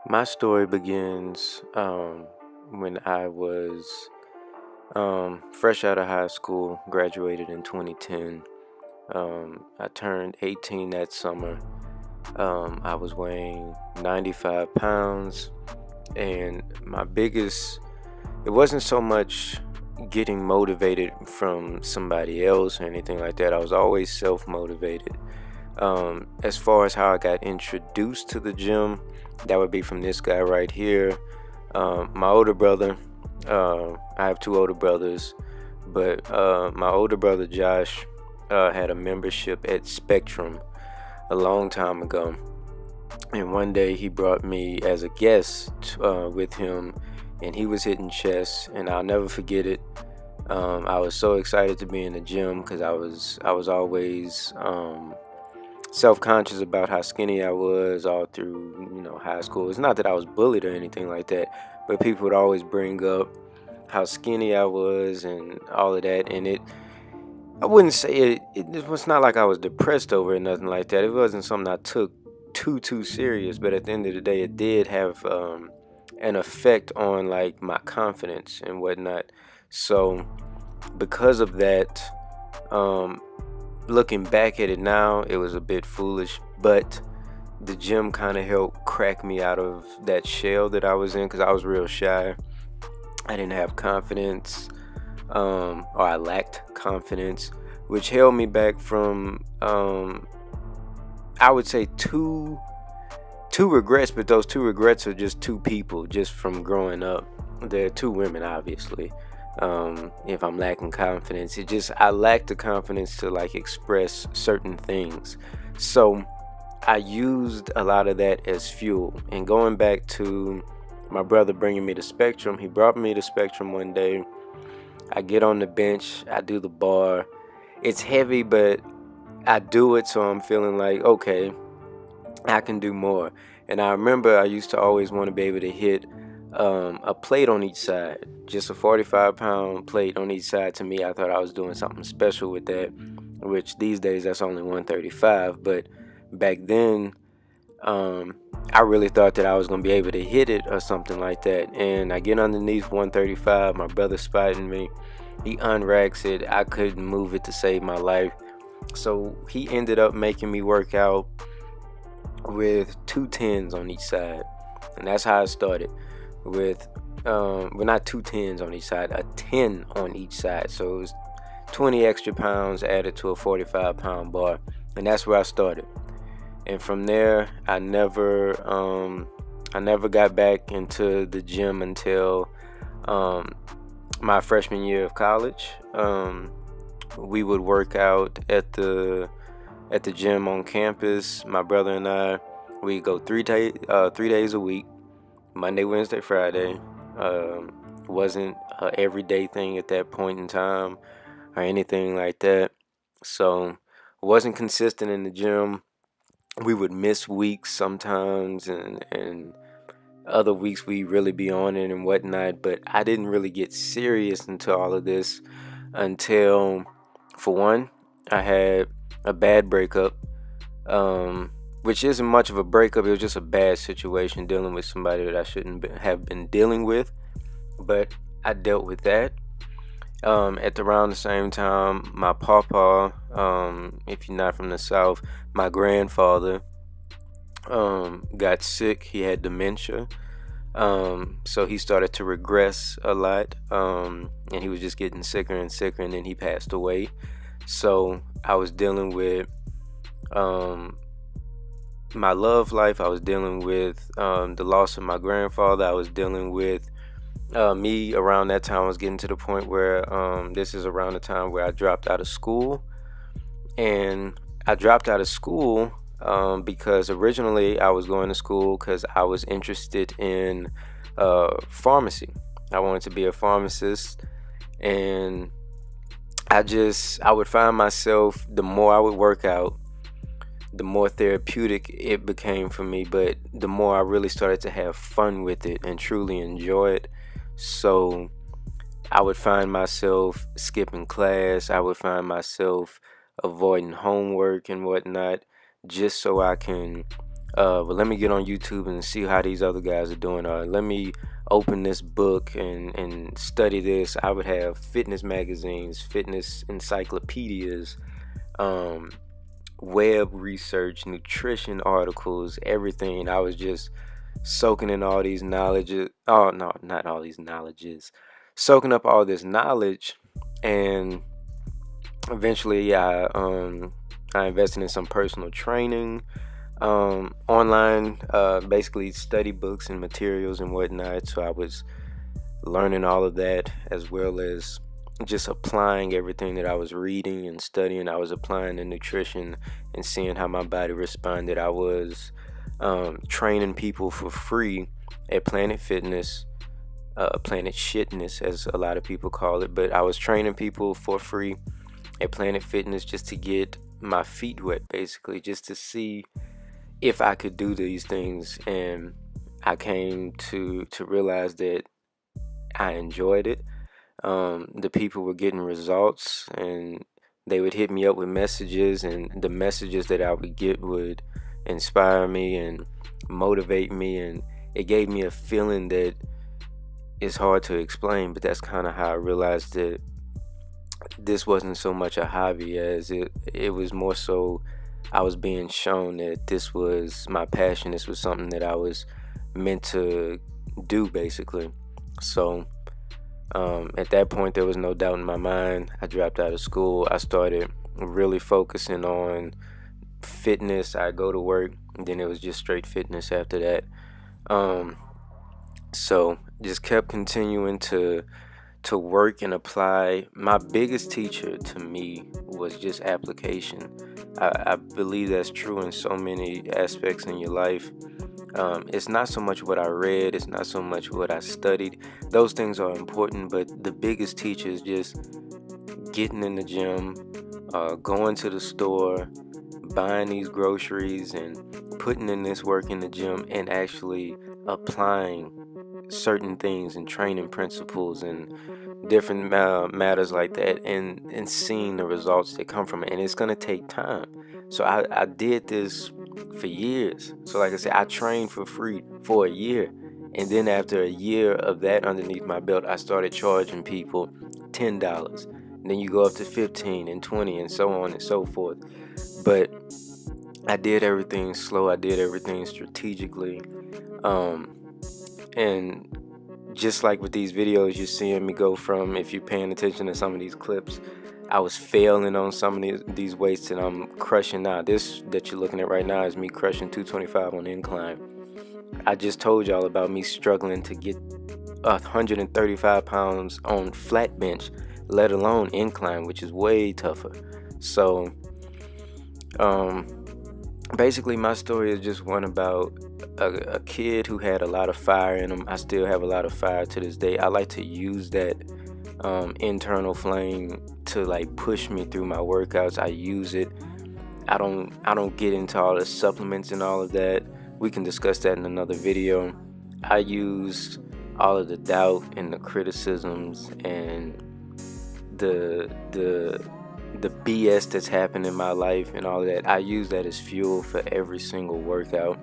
My story begins when I was fresh out of high school, graduated in 2010. I turned 18 that summer. I was weighing 95 pounds, and it wasn't so much getting motivated from somebody else or anything like that. I was always self motivated. As far as how I got introduced to the gym, that would be from this guy right here. My older brother, I have two older brothers, but my older brother Josh had a membership at Spectrum a long time ago. And one day he brought me as a guest with him, and he was hitting chest, and I'll never forget it. I was so excited to be in the gym because I was always self-conscious about how skinny I was all through high school. It's not that I was bullied or anything like that, but people would always bring up how skinny I was and all of that, and I wouldn't say it was not like I was depressed over it, nothing like that. It wasn't something I took too serious, but at the end of the day it did have an effect on like my confidence and whatnot. So because of that, um looking back at it now, it was a bit foolish, but the gym kind of helped crack me out of that shell that I was in because I was real shy. I didn't have confidence, or I lacked confidence, which held me back from, I would say, two regrets, but those two regrets are just two people, just from growing up. They're two women, obviously. If I'm lacking confidence, I lack the confidence to like express certain things. So I used a lot of that as fuel. And going back to my brother bringing me to Spectrum, he brought me to Spectrum one day. I get on the bench, I do the bar. It's heavy, but I do it, so I'm feeling like, okay, I can do more. And I remember I used to always want to be able to hit a plate on each side, just a 45-pound plate on each side. To me, I thought I was doing something special with that, which these days that's only 135. But back then, I really thought that I was going to be able to hit it or something like that. And I get underneath 135, my brother's spotting me. He unracks it. I couldn't move it to save my life. So he ended up making me work out with two tens on each side. And that's how I started with, well, not two tens on each side, a 10 on each side. So it was 20 extra pounds added to a 45-pound bar. And that's where I started. And from there, I never got back into the gym until my freshman year of college. We would work out at the gym on campus. My brother and I, we go 3 days a week, Monday, Wednesday, Friday. Wasn't a everyday thing at that point in time or anything like that. So wasn't consistent in the gym. We would miss weeks sometimes, and other weeks we really be on it and whatnot. But I didn't really get serious into all of this until, for one, I had a bad breakup, which isn't much of a breakup. It was just a bad situation dealing with somebody that I shouldn't have been dealing with, but I dealt with that. At around the same time, my papa, if you're not from the South, my grandfather got sick. He had dementia. So he started to regress a lot, and he was just getting sicker and sicker, and then he passed away. So I was dealing with my love life. I was dealing with the loss of my grandfather. I was dealing with me around that time. I was getting to the point where this is around the time where I dropped out of school. And I dropped out of school because originally I was going to school because I was interested in pharmacy. I wanted to be a pharmacist, and I would find myself, the more I would work out, the more therapeutic it became for me, but the more I really started to have fun with it and truly enjoy it. So I would find myself skipping class. I would find myself avoiding homework and whatnot, just so I can But let me get on YouTube and see how these other guys are doing. Let me open this book and study this. I would have fitness magazines, fitness encyclopedias, um, web research, nutrition articles, everything. I was just soaking in all these knowledges. Oh no, not all these knowledges. Soaking up all this knowledge, and eventually I invested in some personal training, online, basically study books and materials and whatnot. So I was learning all of that, as well as just applying everything that I was reading and studying. I was applying the nutrition and seeing how my body responded. I was training people for free at Planet Fitness, Planet Shitness, as a lot of people call it. But I was training people for free at Planet Fitness just to get my feet wet, basically, just to see if I could do these things. And I came to realize that I enjoyed it. The people were getting results, and they would hit me up with messages, and the messages that I would get would inspire me and motivate me, and it gave me a feeling that is hard to explain. But that's kind of how I realized that this wasn't so much a hobby as it was more so I was being shown that this was my passion. This was something that I was meant to do, basically. So at that point, there was no doubt in my mind. I dropped out of school. I started really focusing on fitness. I go to work, and then it was just straight fitness after that. So just kept continuing to work and apply. My biggest teacher to me was just application. I believe that's true in so many aspects in your life. It's not so much what I read, it's not so much what I studied. Those things are important, but the biggest teacher is just getting in the gym, going to the store, buying these groceries, and putting in this work in the gym, and actually applying certain things and training principles and different matters like that, and seeing the results that come from it. And it's going to take time. So I did this for years. So like I said, I trained for free for a year, and then after a year of that underneath my belt, I started charging people $10. And then you go up to 15 and 20 and so on and so forth. But I did everything slow. I did everything strategically. And just like with these videos, you're seeing me go from, if you're paying attention to some of these clips, I was failing on some of these weights that I'm crushing now. This that you're looking at right now is me crushing 225 on the incline. I just told y'all about me struggling to get 135 pounds on flat bench, let alone incline, which is way tougher. So basically my story is just one about a kid who had a lot of fire in him. I still have a lot of fire to this day. I like to use that internal flame to like push me through my workouts. I use it. I don't get into all the supplements and all of that. We can discuss that in another video. I use all of the doubt and the criticisms and the BS that's happened in my life and all of that. I use that as fuel for every single workout.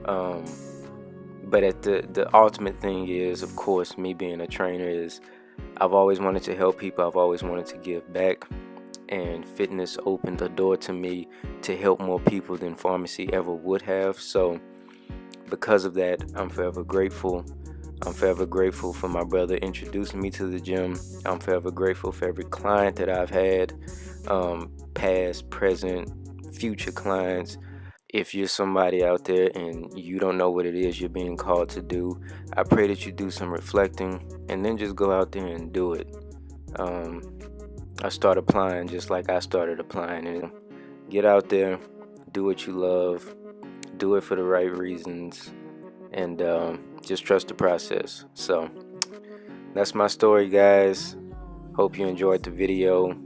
But at the ultimate thing is, of course, me being a trainer, is I've always wanted to help people. I've always wanted to give back, and fitness opened the door to me to help more people than pharmacy ever would have. So because of that, I'm forever grateful. I'm forever grateful for my brother introducing me to the gym. I'm forever grateful for every client that I've had, past, present, future clients. If you're somebody out there and you don't know what it is you're being called to do, I pray that you do some reflecting and then just go out there and do it. I start applying just like I started applying. And get out there, do what you love, do it for the right reasons, and just trust the process. So that's my story, guys. Hope you enjoyed the video.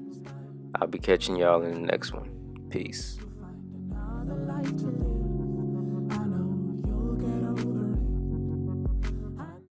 I'll be catching y'all in the next one. Peace.